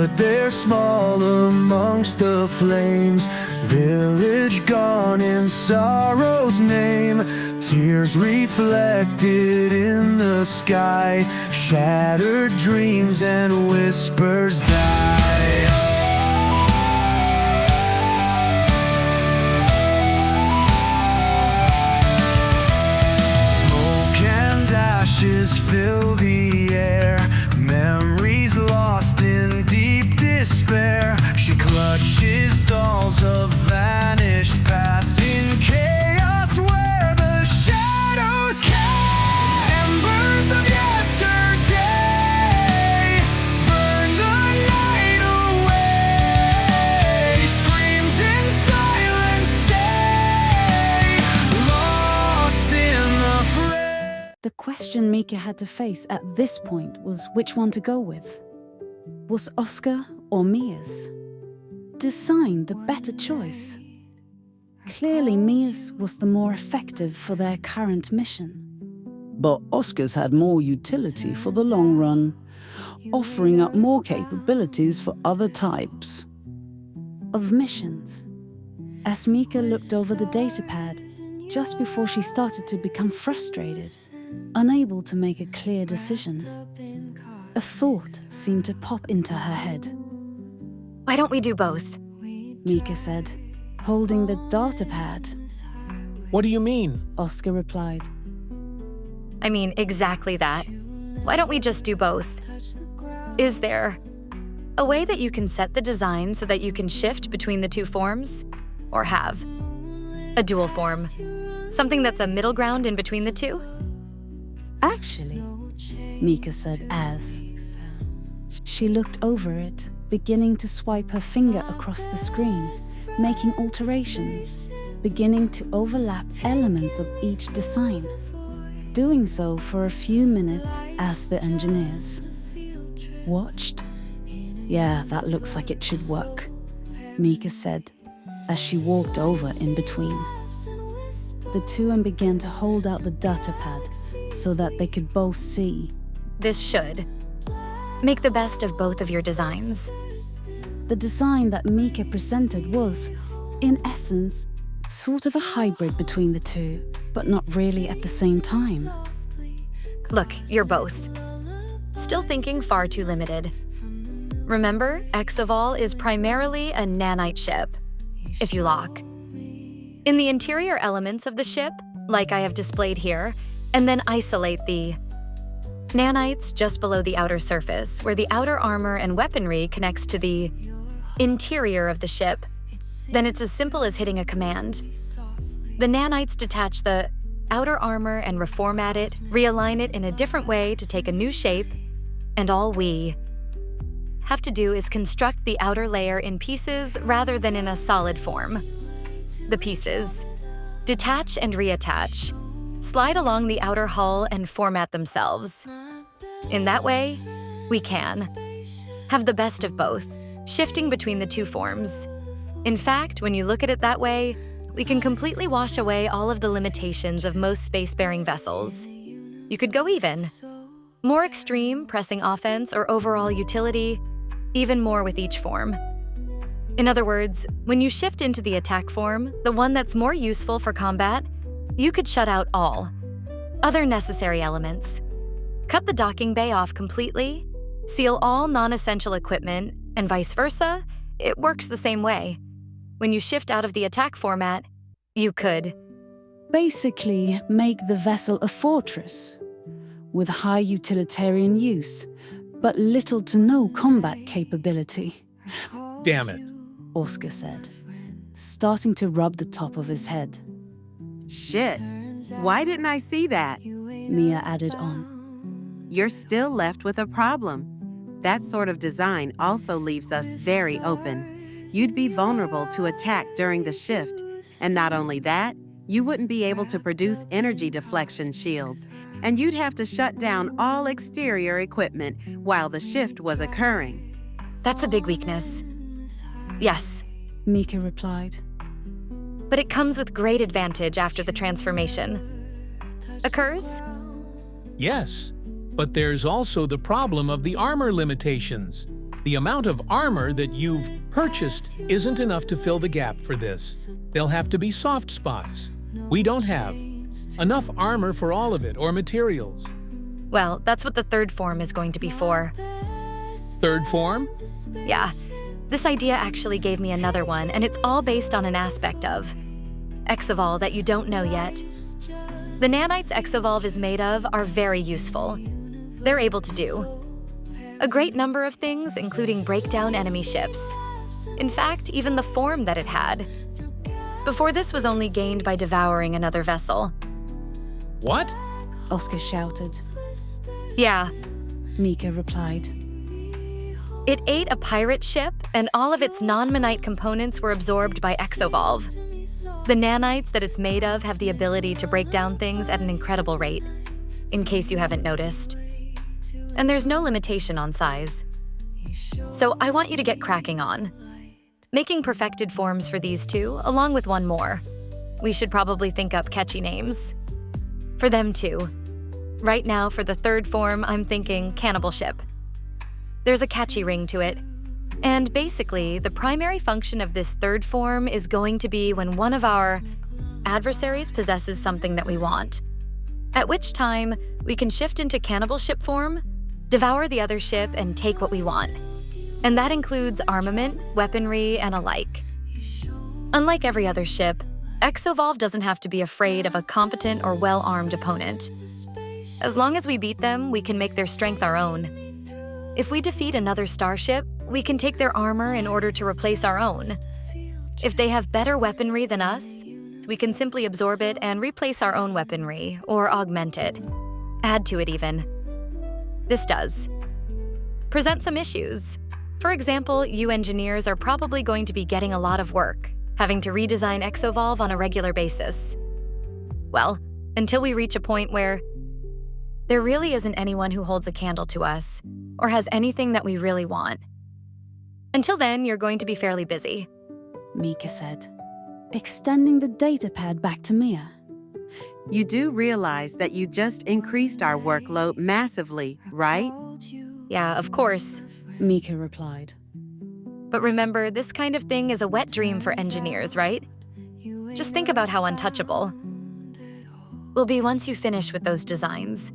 stood there small amongst the flames, village gone in sorrow's name. Tears reflected in the sky, shattered dreams and whispers die. Smoke and ashes fill the air, memories lost in deep despair. She clutches dolls of vanished past in chaos where the shadows cast. Embers of yesterday burn the night away. Screams in silence stay lost in the fray. The question Mika had to face at this point was which one to go with. Was Oscar or Mia's design the better choice? Clearly, Mia's was the more effective for their current mission. But Oscar's had more utility for the long run, offering up more capabilities for other types of missions. As Mika looked over the datapad, just before she started to become frustrated, unable to make a clear decision, a thought seemed to pop into her head. Why don't we do both? Mika said, holding the datapad. What do you mean? Oscar replied. I mean, exactly that. Why don't we just do both? Is there a way that you can set the design so that you can shift between the two forms? Or have a dual form? Something that's a middle ground in between the two? Actually, Mika said as she looked over it, beginning to swipe her finger across the screen, making alterations, beginning to overlap elements of each design, doing so for a few minutes as the engineers watched. Yeah, that looks like it should work, Mika said as she walked over in between. The two began to hold out the datapad so that they could both see. This should make the best of both of your designs. The design that Mika presented was, in essence, sort of a hybrid between the two, but not really at the same time. Look, you're both still thinking far too limited. Remember, exoval is primarily a nanite ship, if you lock in the interior elements of the ship, like I have displayed here, and then isolate the nanites just below the outer surface, where the outer armor and weaponry connects to the interior of the ship. Then it's as simple as hitting a command. The nanites detach the outer armor and reformat it, realign it in a different way to take a new shape, and all we have to do is construct the outer layer in pieces rather than in a solid form. The pieces detach and reattach, slide along the outer hull and format themselves. In that way, we can have the best of both, shifting between the two forms. In fact, when you look at it that way, we can completely wash away all of the limitations of most spacefaring vessels. You could go even more extreme, pressing offense or overall utility, even more with each form. In other words, when you shift into the attack form, the one that's more useful for combat, you could shut out all other necessary elements. Cut the docking bay off completely, seal all non-essential equipment, and vice versa. It works the same way. When you shift out of the attack format, you could basically make the vessel a fortress with high utilitarian use, but little to no combat capability. Damn it. Oscar said, starting to rub the top of his head. Shit, why didn't I see that? Mia added on. You're still left with a problem. That sort of design also leaves us very open. You'd be vulnerable to attack during the shift, and not only that, you wouldn't be able to produce energy deflection shields, and you'd have to shut down all exterior equipment while the shift was occurring. That's a big weakness. Yes, Mika replied. But it comes with great advantage after the transformation occurs. Yes, but there's also the problem of the armor limitations. The amount of armor that you've purchased isn't enough to fill the gap for this. There'll have to be soft spots. We don't have enough armor for all of it, or materials. Well, that's what the third form is going to be for. Third form? Yeah, this idea actually gave me another one, and it's all based on an aspect of exoval that you don't know yet. The nanites exovolve is made of are very useful. They're able to do a great number of things, including break down enemy ships. In fact, even the form that it had. Before this was only gained by devouring another vessel. What? Oscar shouted. Yeah, Mika replied. it ate a pirate ship, and all of its non-manite components were absorbed by exovolve. The nanites that it's made of have the ability to break down things at an incredible rate, in case you haven't noticed. And there's no limitation on size. So I want you to get cracking on making perfected forms for these two, along with one more. We should probably think up catchy names for them too. Right now, for the third form, I'm thinking Cannibal ship. There's a catchy ring to it. And basically, the primary function of this third form is going to be when one of our adversaries possesses something that we want. At which time, we can shift into Cannibal ship form, devour the other ship, and take what we want. And that includes armament, weaponry, and alike. Unlike every other ship, Exovolve doesn't have to be afraid of a competent or well-armed opponent. As long as we beat them, we can make their strength our own. If we defeat another starship, we can take their armor in order to replace our own. If they have better weaponry than us, we can simply absorb it and replace our own weaponry, or augment it. Add to it even. This does present some issues. For example, you engineers are probably going to be getting a lot of work, having to redesign Exovolve on a regular basis. Well, until we reach a point where there really isn't anyone who holds a candle to us, or has anything that we really want. Until then, you're going to be fairly busy. Mika said, extending the datapad back to Mia. You do realize that you just increased our workload massively, right? Yeah, of course. Mika replied. But remember, this kind of thing is a wet dream for engineers, right? Just think about how untouchable will be once you finish with those designs.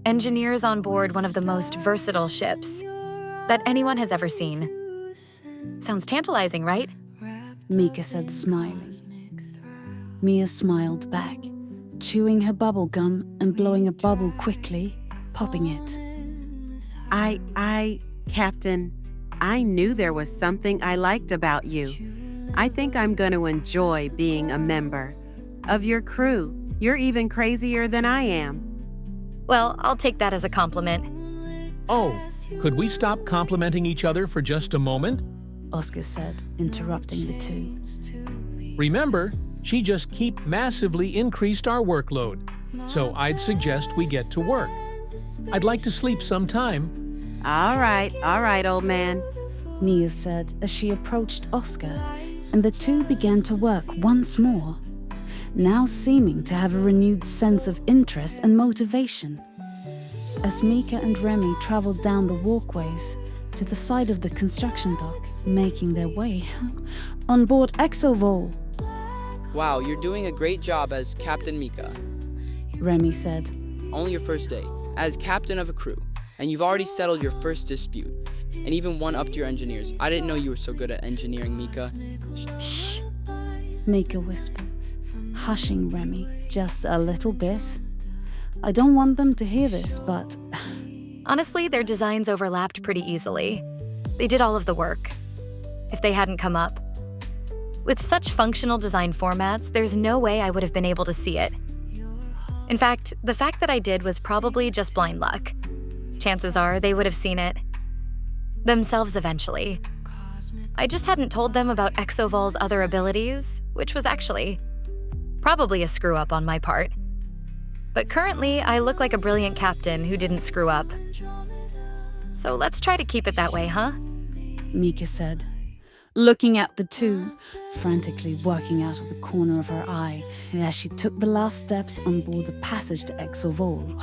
Engineers on board one of the most versatile ships that anyone has ever seen. Sounds tantalizing, right? Mika said, smiling. Mia smiled back, chewing her bubble gum and blowing a bubble quickly, popping it. Captain, I knew there was something I liked about you. I think I'm going to enjoy being a member of your crew. You're even crazier than I am. Well, I'll take that as a compliment. Oh, could we stop complimenting each other for just a moment? Oscar said, interrupting the two. Remember, she just massively increased our workload, so I'd suggest we get to work. I'd like to sleep sometime. All right, old man. Mia said as she approached Oscar, and the two began to work once more, now seeming to have a renewed sense of interest and motivation. As Mika and Remy traveled down the walkways to the side of the construction dock, making their way on board Exovol. Wow, you're doing a great job as Captain Mika. Remy said. Only your first day, as captain of a crew, and you've already settled your first dispute, and even one up to your engineers. I didn't know you were so good at engineering, Mika. Shh. Mika whispered, hushing Remy just a little bit. I don't want them to hear this, but... Honestly, their designs overlapped pretty easily. They did all of the work, if they hadn't come up. With such functional design formats, there's no way I would have been able to see it. In fact, the fact that I did was probably just blind luck. Chances are they would have seen it themselves eventually. I just hadn't told them about Exovol's other abilities, which was actually probably a screw-up on my part. But currently, I look like a brilliant captain who didn't screw up. So let's try to keep it that way, huh? Mika said, looking at the two, frantically working out of the corner of her eye as she took the last steps on board the passage to Exovol.